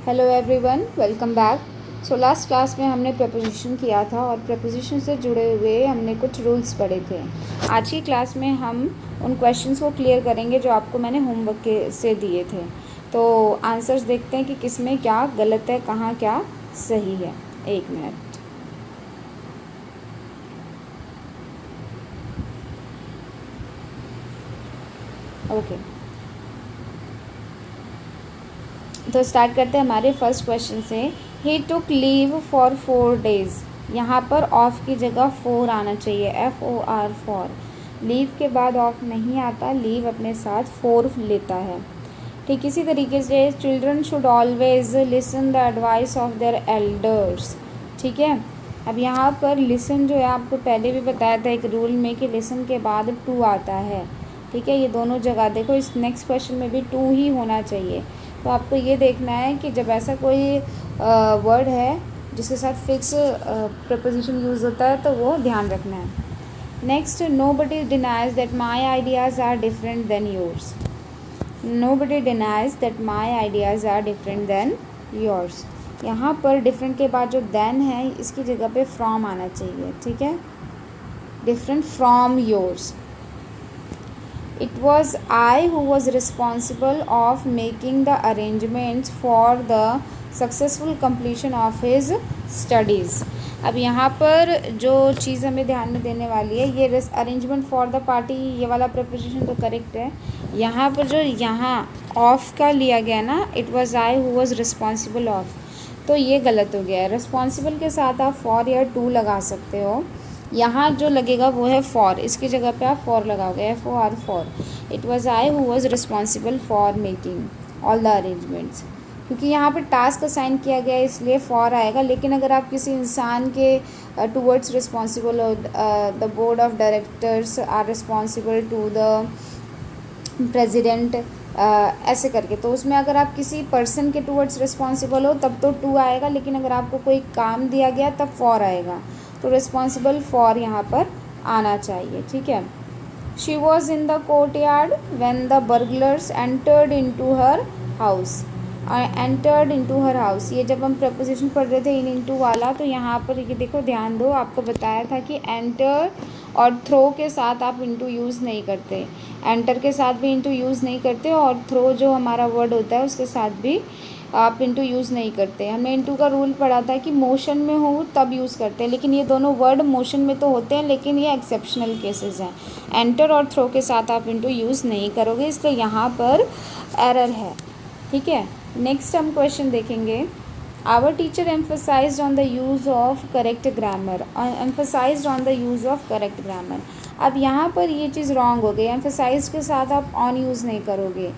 Hello everyone, welcome back. So last class में हमने preposition किया था और प्रपोजिशन से जुड़े हुए हमने कुछ रूल्स पढ़े थे। आज की क्लास में हम उन क्वेश्चंस को क्लियर करेंगे जो आपको मैंने होमवर्क के से दिए थे। तो आंसर्स देखते हैं कि किस में क्या गलत है, कहाँ क्या सही है। एक मिनट। ओके, तो स्टार्ट करते हैं हमारे फर्स्ट क्वेश्चन से। ही टुक लीव फॉर 4 days। यहाँ पर ऑफ की जगह 4 आना चाहिए, FOR, फॉर। लीव के बाद ऑफ नहीं आता, लीव अपने साथ 4 लेता है। ठीक इसी तरीके से children should always listen the advice of their elders. ठीक है, अब यहाँ पर लिसन जो है आपको पहले भी बताया था एक रूल में कि लिसन के बाद टू आता है। ठीक है, ये दोनों जगह देखो, इस नेक्स्ट क्वेश्चन में भी टू ही होना चाहिए। तो आपको ये देखना है कि जब ऐसा कोई वर्ड है जिसके साथ फिक्स प्रपोजिशन यूज़ होता है तो वो ध्यान रखना है। Next, nobody denies that my ideas are different than yours. Nobody denies that my ideas are different than yours. यहाँ पर डिफरेंट के बाद जो देन है इसकी जगह पे फ्रॉम आना चाहिए। ठीक है, different from yours. It was I who was responsible of making the arrangements for the successful completion of his studies। अब यहाँ पर जो चीज़ हमें ध्यान में देने वाली है, ये अरेंजमेंट फॉर द पार्टी, ये वाला प्रपोजिशन तो करेक्ट है। यहाँ पर जो यहाँ ऑफ का लिया गया ना, it was I who was responsible of, तो ये गलत हो गया है। रिस्पॉन्सिबल के साथ आप फॉर या टू लगा सकते हो। यहाँ जो लगेगा वो है फॉर, इसकी जगह पे आप फॉर लगाओगे, FOR, for. It was I who was responsible for making all the arrangements. क्योंकि यहाँ पे टास्क असाइन किया गया है इसलिए फॉर आएगा। लेकिन अगर आप किसी इंसान के टूवर्ड्स रिस्पॉन्सिबल हो, the board of directors are responsible to the president, ऐसे करके, तो उसमें अगर आप किसी पर्सन के टूवर्ड्स रिस्पॉन्सिबल हो तब तो टू आएगा। लेकिन अगर आपको कोई काम दिया गया तब फॉर आएगा। तो रिस्पॉन्सिबल फॉर यहाँ पर आना चाहिए। ठीक है, she was in the court yard when the burglars entered into her house. Entered into her house, ये जब हम प्रपोजिशन पढ़ रहे थे इनटू वाला, तो यहाँ पर ये देखो, ध्यान दो, आपको बताया था कि एंटर और थ्रो के साथ आप इनटू यूज़ नहीं करते। एंटर के साथ भी इनटू यूज़ नहीं करते और थ्रो जो हमारा वर्ड होता है उसके साथ भी आप इनटू यूज़ नहीं करते। हमने इनटू का रूल पढ़ा था कि मोशन में हो तब यूज़ करते हैं, लेकिन ये दोनों वर्ड मोशन में तो होते हैं, लेकिन ये एक्सेप्शनल केसेस हैं। एंटर और थ्रो के साथ आप इनटू यूज़ नहीं करोगे, इसलिए यहाँ पर एरर है। ठीक है, नेक्स्ट हम क्वेश्चन देखेंगे। Our teacher emphasised on the use of correct grammar. Emphasised on the use of correct grammar. अब यहाँ पर ये चीज़ रॉन्ग हो गई। एम्फोसाइज के साथ आप ऑन यूज़ नहीं करोगे।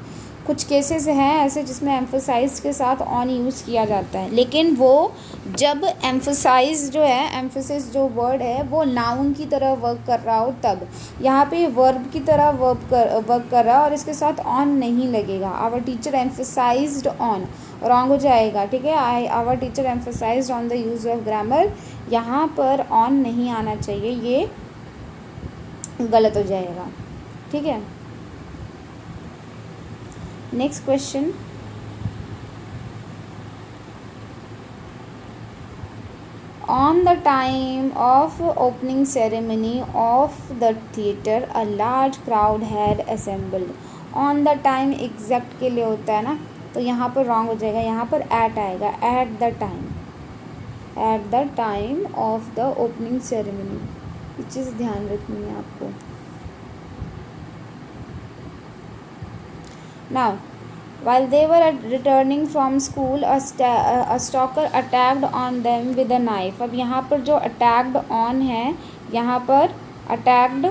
कुछ केसेस हैं ऐसे जिसमें एम्फोसाइज के साथ ऑन यूज़ किया जाता है, लेकिन वो जब एम्फोसाइज जो है, एम्फोसिस जो वर्ड है वो नाउन की तरह वर्क कर रहा हो तब। यहाँ पे वर्ब की तरह वर्क कर रहा है और इसके साथ ऑन नहीं लगेगा। Our teacher emphasised on, wrong हो जाएगा। ठीक है, our teacher emphasised on the use of grammar, यहाँ पर ऑन नहीं आना चाहिए, ये गलत हो जाएगा। ठीक है, next question. On the time of opening ceremony of the theatre a large crowd had assembled. On the time exact के लिए होता है ना, तो यहाँ पर रॉन्ग हो जाएगा, यहाँ पर एट आएगा, at the time. At the time of the opening ceremony, ये चीज़ ध्यान रखनी है आपको। Now, while they were returning from school, a stalker attacked on them with a knife। अब यहाँ पर जो attacked on है, यहाँ पर attacked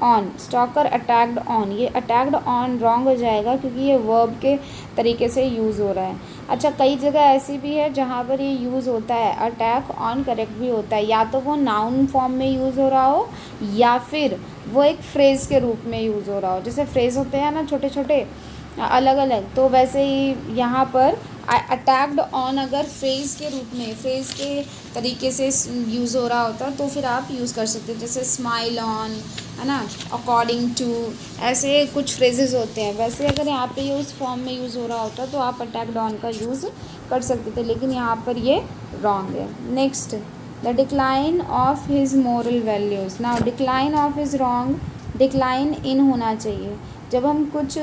on, stalker attacked on, ये attacked on wrong हो जाएगा क्योंकि ये verb के तरीके से यूज़ हो रहा है। अच्छा, कई जगह ऐसी भी है जहाँ पर ये यूज़ होता है, अटैक ऑन करेक्ट भी होता है, या तो वो नाउन फॉर्म में यूज़ हो रहा हो या फिर वो एक फ्रेज़ के रूप में यूज़ हो रहा हो। जैसे फ्रेज़ होते हैं ना छोटे छोटे अलग अलग, तो वैसे ही यहाँ पर आई अटैक्ड ऑन अगर फ्रेज़ के रूप में, फ्रेज़ के तरीके से यूज़ हो रहा होता तो फिर आप यूज़ कर सकते हैं, जैसे स्माइल ऑन, है ना, अकॉर्डिंग टू, ऐसे कुछ फ्रेजेस होते हैं। वैसे अगर यहाँ पे ये उस फॉर्म में यूज़ हो रहा होता तो आप अटैक्ड ऑन का यूज़ कर सकते थे, लेकिन यहाँ पर ये रॉन्ग है। Next, the decline of his moral values. Now decline of is wrong, decline in होना चाहिए। जब हम कुछ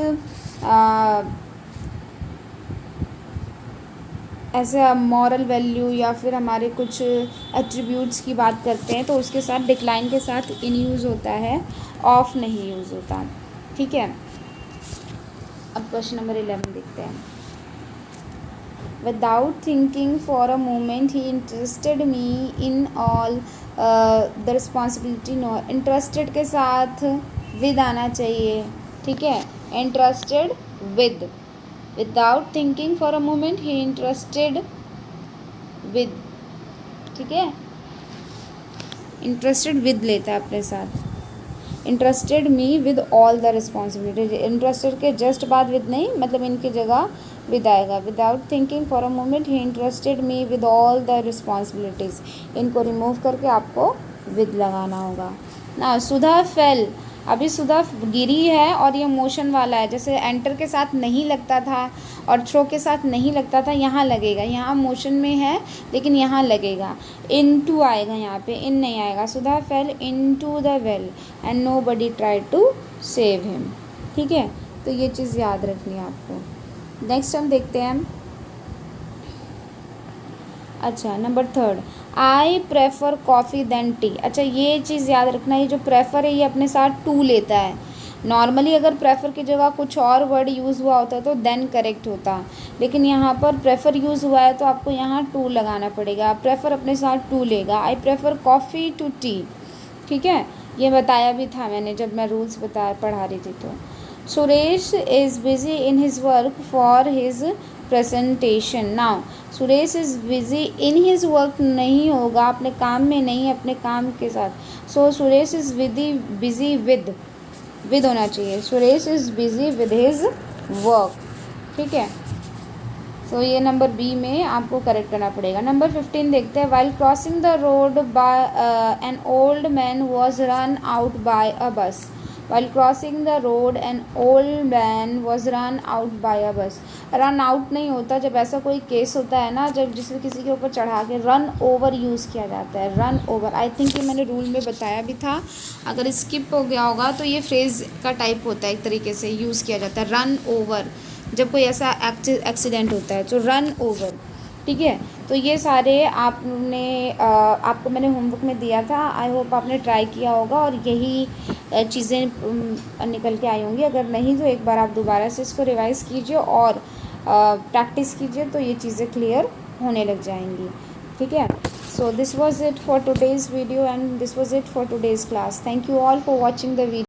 ऐसा मॉरल वैल्यू या फिर हमारे कुछ एट्रीब्यूट्स की बात करते हैं तो उसके साथ डिक्लाइन के साथ इन यूज़ होता है, ऑफ नहीं यूज़ होता। ठीक है, अब क्वेश्चन नंबर 11 देखते हैं। Without thinking for a moment he interested me in all the responsibility. No, interested के साथ विद आना चाहिए। ठीक है, interested with, without thinking for a moment he interested with. ठीक है, इंटरेस्टेड विद लेता है अपने साथ। Interested me with all the responsibilities, interested के जस्ट बाद विद नहीं, मतलब इनकी जगह विद आएगा। Without thinking for a moment he interested me with all the responsibilities, इनको रिमूव करके आपको विद लगाना होगा ना। सुधा फेल, अभी सुधा गिरी है और ये मोशन वाला है, जैसे एंटर के साथ नहीं लगता था और थ्रो के साथ नहीं लगता था, यहाँ लगेगा। यहाँ मोशन में है लेकिन यहाँ लगेगा। इनटू आएगा, यहाँ पे इन नहीं आएगा। Sudha fell into the well and nobody try to save him. ठीक है, तो ये चीज़ याद रखनी है आपको। नेक्स्ट हम देखते हैं, अच्छा number 3, I prefer coffee than tea. अच्छा, ये चीज़ याद रखना, ये जो प्रेफर है ये अपने साथ टू लेता है। नॉर्मली अगर प्रेफर की जगह कुछ और वर्ड यूज़ हुआ होता तो देन करेक्ट होता, लेकिन यहाँ पर प्रेफर यूज़ हुआ है तो आपको यहाँ टू लगाना पड़ेगा। प्रेफर अपने साथ टू लेगा। I prefer coffee to tea. ठीक है, ये बताया भी था मैंने जब मैं रूल्स पढ़ा रही थी। तो Suresh is busy in his work for his presentation. Now Suresh is busy in his work नहीं होगा, अपने काम में नहीं, अपने काम के साथ। सो सुरेश इज़ बिज़ी विद होना चाहिए। Suresh is busy with his work. ठीक है, तो ये नंबर बी में आपको करेक्ट करना पड़ेगा। नंबर 15 देखते हैं। While crossing the road by an old man was run out by a bus. While crossing the road an old man was run out by a bus. Run out नहीं होता जब ऐसा कोई case होता है ना, जब जिसमें किसी के ऊपर चढ़ा के रन ओवर यूज़ किया जाता है। रन ओवर, आई थिंक ये मैंने रूल में बताया भी था, अगर स्किप हो गया होगा तो ये फ्रेज़ का टाइप होता है, एक तरीके से यूज़ किया जाता है रन ओवर जब कोई ऐसा एक्सीडेंट होता है, तो रन ओवर। ठीक है, तो ये सारे आपको मैंने होमवर्क में दिया था। आई होप आपने ट्राई किया होगा और यही चीज़ें निकल के आई होंगी। अगर नहीं तो एक बार आप दोबारा से इसको रिवाइज़ कीजिए और प्रैक्टिस कीजिए, तो ये चीज़ें क्लियर होने लग जाएंगी। ठीक है, so this was it for today's video and this was it for today's class. Thank you all for watching the video.